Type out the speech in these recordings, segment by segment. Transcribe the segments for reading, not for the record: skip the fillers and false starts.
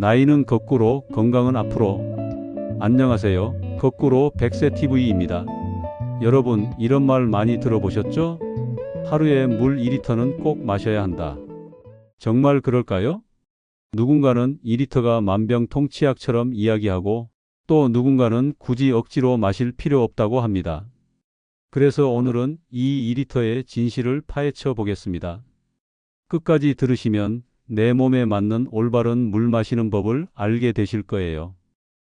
나이는 거꾸로, 건강은 앞으로. 안녕하세요. 거꾸로 100세 TV입니다. 여러분, 이런 말 많이 들어보셨죠? 하루에 물 2리터는 꼭 마셔야 한다. 정말 그럴까요? 누군가는 2리터가 만병통치약처럼 이야기하고, 또 누군가는 굳이 억지로 마실 필요 없다고 합니다. 그래서 오늘은 이 2리터의 진실을 파헤쳐 보겠습니다. 끝까지 들으시면 내 몸에 맞는 올바른 물 마시는 법을 알게 되실 거예요.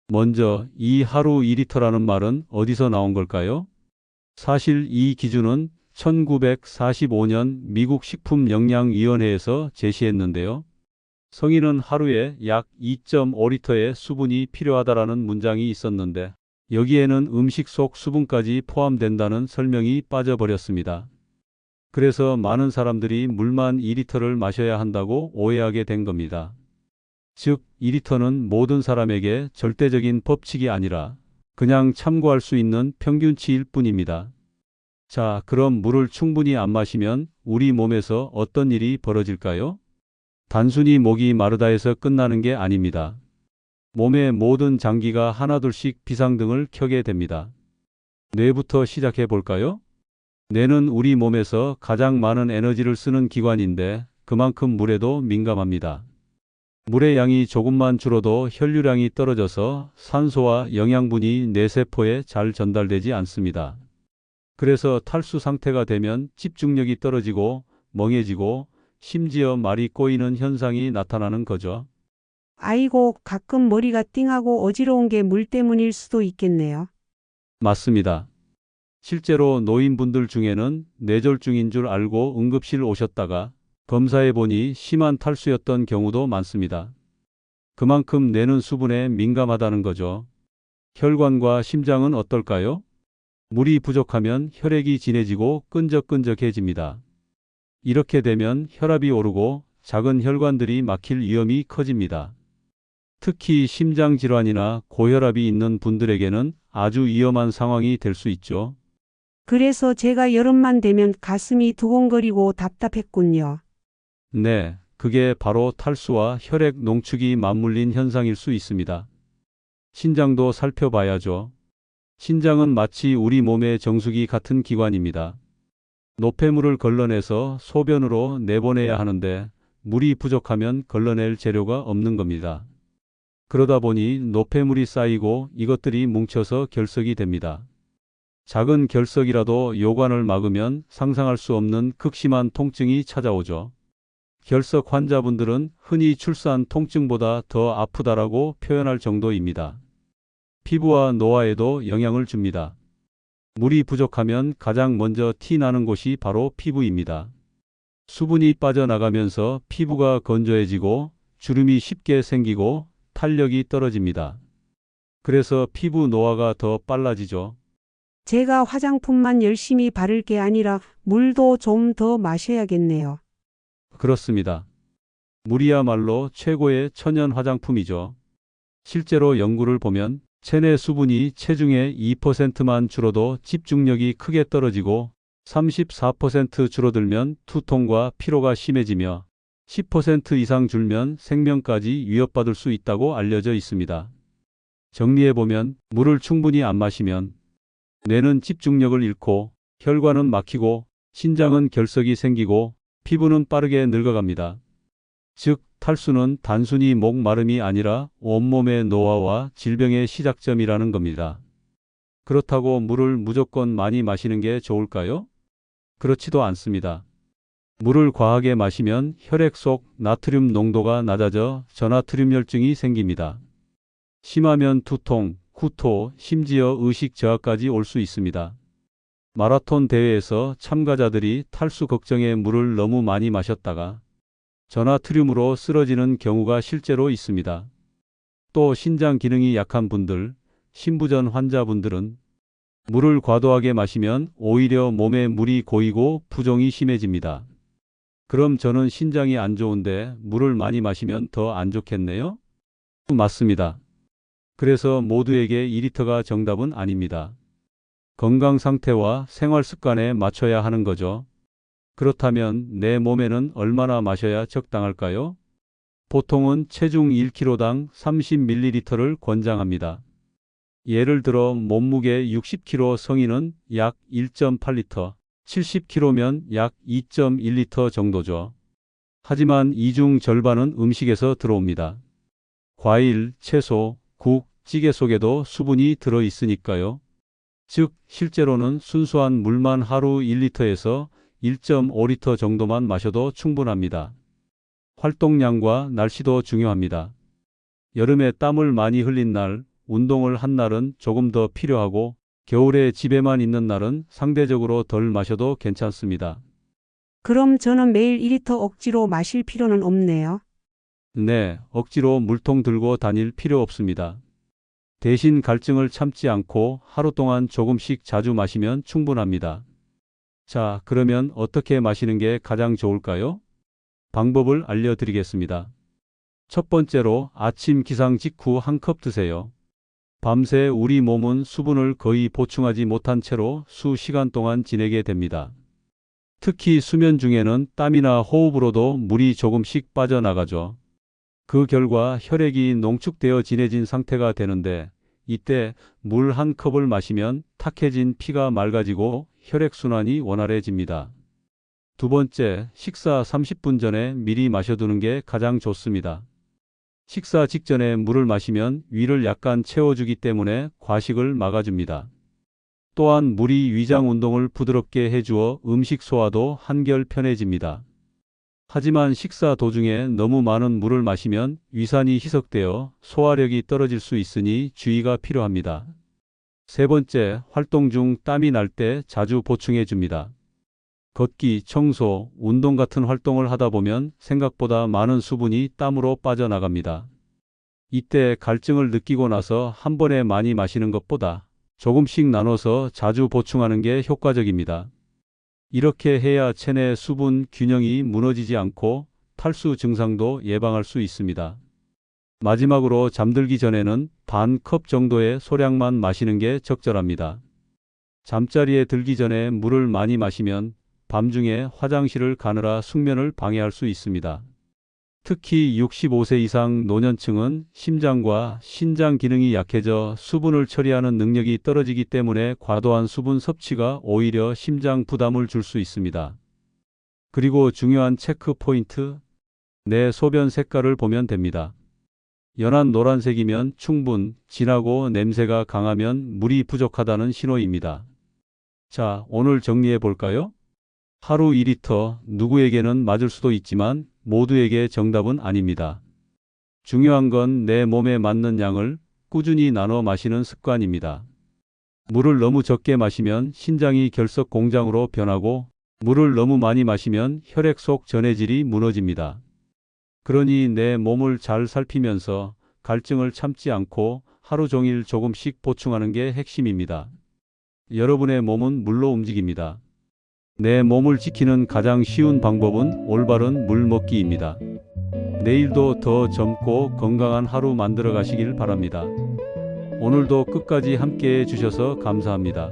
먼저 이 하루 2리터라는 말은 어디서 나온 걸까요? 사실 이 기준은 1945년 미국 식품영양위원회에서 제시했는데요. 성인은 하루에 약 2.5리터의 수분이 필요하다라는 문장이 있었는데 여기에는 음식 속 수분까지 포함된다는 설명이 빠져버렸습니다. 그래서 많은 사람들이 물만 2리터를 마셔야 한다고 오해하게 된 겁니다. 즉, 2리터는 모든 사람에게 절대적인 법칙이 아니라 그냥 참고할 수 있는 평균치일 뿐입니다. 자, 그럼 물을 충분히 안 마시면 우리 몸에서 어떤 일이 벌어질까요? 단순히 목이 마르다 해서 끝나는 게 아닙니다. 몸의 모든 장기가 하나둘씩 비상등을 켜게 됩니다. 뇌부터 시작해 볼까요? 뇌는 우리 몸에서 가장 많은 에너지를 쓰는 기관인데 그만큼 물에도 민감합니다. 물의 양이 조금만 줄어도 혈류량이 떨어져서 산소와 영양분이 뇌세포에 잘 전달되지 않습니다. 그래서 탈수 상태가 되면 집중력이 떨어지고 멍해지고 심지어 말이 꼬이는 현상이 나타나는 거죠. 아이고, 가끔 머리가 띵하고 어지러운 게 물 때문일 수도 있겠네요. 맞습니다. 실제로 노인분들 중에는 뇌졸중인 줄 알고 응급실 오셨다가 검사해 보니 심한 탈수였던 경우도 많습니다. 그만큼 뇌는 수분에 민감하다는 거죠. 혈관과 심장은 어떨까요? 물이 부족하면 혈액이 진해지고 끈적끈적해집니다. 이렇게 되면 혈압이 오르고 작은 혈관들이 막힐 위험이 커집니다. 특히 심장질환이나 고혈압이 있는 분들에게는 아주 위험한 상황이 될 수 있죠. 그래서 제가 여름만 되면 가슴이 두근거리고 답답했군요. 네, 그게 바로 탈수와 혈액 농축이 맞물린 현상일 수 있습니다. 신장도 살펴봐야죠. 신장은 마치 우리 몸의 정수기 같은 기관입니다. 노폐물을 걸러내서 소변으로 내보내야 하는데 물이 부족하면 걸러낼 재료가 없는 겁니다. 그러다 보니 노폐물이 쌓이고 이것들이 뭉쳐서 결석이 됩니다. 작은 결석이라도 요관을 막으면 상상할 수 없는 극심한 통증이 찾아오죠. 결석 환자분들은 흔히 출산 통증보다 더 아프다라고 표현할 정도입니다. 피부와 노화에도 영향을 줍니다. 물이 부족하면 가장 먼저 티 나는 곳이 바로 피부입니다. 수분이 빠져나가면서 피부가 건조해지고 주름이 쉽게 생기고 탄력이 떨어집니다. 그래서 피부 노화가 더 빨라지죠. 제가 화장품만 열심히 바를 게 아니라 물도 좀 더 마셔야겠네요. 그렇습니다. 물이야말로 최고의 천연 화장품이죠. 실제로 연구를 보면 체내 수분이 체중의 2%만 줄어도 집중력이 크게 떨어지고 34% 줄어들면 두통과 피로가 심해지며 10% 이상 줄면 생명까지 위협받을 수 있다고 알려져 있습니다. 정리해보면 물을 충분히 안 마시면 뇌는 집중력을 잃고 혈관은 막히고 신장은 결석이 생기고 피부는 빠르게 늙어갑니다. 즉, 탈수는 단순히 목 마름이 아니라 온몸의 노화와 질병의 시작점이라는 겁니다. 그렇다고 물을 무조건 많이 마시는 게 좋을까요? 그렇지도 않습니다. 물을 과하게 마시면 혈액 속 나트륨 농도가 낮아져 저나트륨혈증이 생깁니다. 심하면 두통, 구토, 심지어 의식 저하까지 올 수 있습니다. 마라톤 대회에서 참가자들이 탈수 걱정에 물을 너무 많이 마셨다가 저나트륨으로 쓰러지는 경우가 실제로 있습니다. 또 신장 기능이 약한 분들, 신부전 환자분들은 물을 과도하게 마시면 오히려 몸에 물이 고이고 부종이 심해집니다. 그럼 저는 신장이 안 좋은데 물을 많이 마시면 더 안 좋겠네요? 맞습니다. 그래서 모두에게 2리터가 정답은 아닙니다. 건강 상태와 생활 습관에 맞춰야 하는 거죠. 그렇다면 내 몸에는 얼마나 마셔야 적당할까요? 보통은 체중 1kg당 30ml를 권장합니다. 예를 들어 몸무게 60kg 성인은 약 1.8리터, 70kg면 약 2.1리터 정도죠. 하지만 이 중 절반은 음식에서 들어옵니다. 과일, 채소, 국, 찌개 속에도 수분이 들어 있으니까요. 즉, 실제로는 순수한 물만 하루 1리터에서 1.5리터 정도만 마셔도 충분합니다. 활동량과 날씨도 중요합니다. 여름에 땀을 많이 흘린 날, 운동을 한 날은 조금 더 필요하고, 겨울에 집에만 있는 날은 상대적으로 덜 마셔도 괜찮습니다. 그럼 저는 매일 2리터 억지로 마실 필요는 없네요. 네, 억지로 물통 들고 다닐 필요 없습니다. 대신 갈증을 참지 않고 하루 동안 조금씩 자주 마시면 충분합니다. 자, 그러면 어떻게 마시는 게 가장 좋을까요? 방법을 알려드리겠습니다. 첫 번째로 아침 기상 직후 한 컵 드세요. 밤새 우리 몸은 수분을 거의 보충하지 못한 채로 수시간 동안 지내게 됩니다. 특히 수면 중에는 땀이나 호흡으로도 물이 조금씩 빠져나가죠. 그 결과 혈액이 농축되어 진해진 상태가 되는데, 이때 물 한 컵을 마시면 탁해진 피가 맑아지고 혈액순환이 원활해집니다. 두 번째, 식사 30분 전에 미리 마셔두는 게 가장 좋습니다. 식사 직전에 물을 마시면 위를 약간 채워주기 때문에 과식을 막아줍니다. 또한 물이 위장 운동을 부드럽게 해주어 음식 소화도 한결 편해집니다. 하지만 식사 도중에 너무 많은 물을 마시면 위산이 희석되어 소화력이 떨어질 수 있으니 주의가 필요합니다. 세 번째, 활동 중 땀이 날 때 자주 보충해 줍니다. 걷기, 청소, 운동 같은 활동을 하다 보면 생각보다 많은 수분이 땀으로 빠져나갑니다. 이때 갈증을 느끼고 나서 한 번에 많이 마시는 것보다 조금씩 나눠서 자주 보충하는 게 효과적입니다. 이렇게 해야 체내 수분 균형이 무너지지 않고 탈수 증상도 예방할 수 있습니다. 마지막으로 잠들기 전에는 반 컵 정도의 소량만 마시는 게 적절합니다. 잠자리에 들기 전에 물을 많이 마시면 밤중에 화장실을 가느라 숙면을 방해할 수 있습니다. 특히 65세 이상 노년층은 심장과 신장 기능이 약해져 수분을 처리하는 능력이 떨어지기 때문에 과도한 수분 섭취가 오히려 심장 부담을 줄 수 있습니다. 그리고 중요한 체크 포인트, 내 소변 색깔을 보면 됩니다. 연한 노란색이면 충분, 진하고 냄새가 강하면 물이 부족하다는 신호입니다. 자, 오늘 정리해 볼까요? 하루 2리터, 누구에게는 맞을 수도 있지만 모두에게 정답은 아닙니다. 중요한 건 내 몸에 맞는 양을 꾸준히 나눠 마시는 습관입니다. 물을 너무 적게 마시면 신장이 결석 공장으로 변하고, 물을 너무 많이 마시면 혈액 속 전해질이 무너집니다. 그러니 내 몸을 잘 살피면서 갈증을 참지 않고 하루 종일 조금씩 보충하는 게 핵심입니다. 여러분의 몸은 물로 움직입니다. 내 몸을 지키는 가장 쉬운 방법은 올바른 물 먹기입니다. 내일도 더 젊고 건강한 하루 만들어 가시길 바랍니다. 오늘도 끝까지 함께 해 주셔서 감사합니다.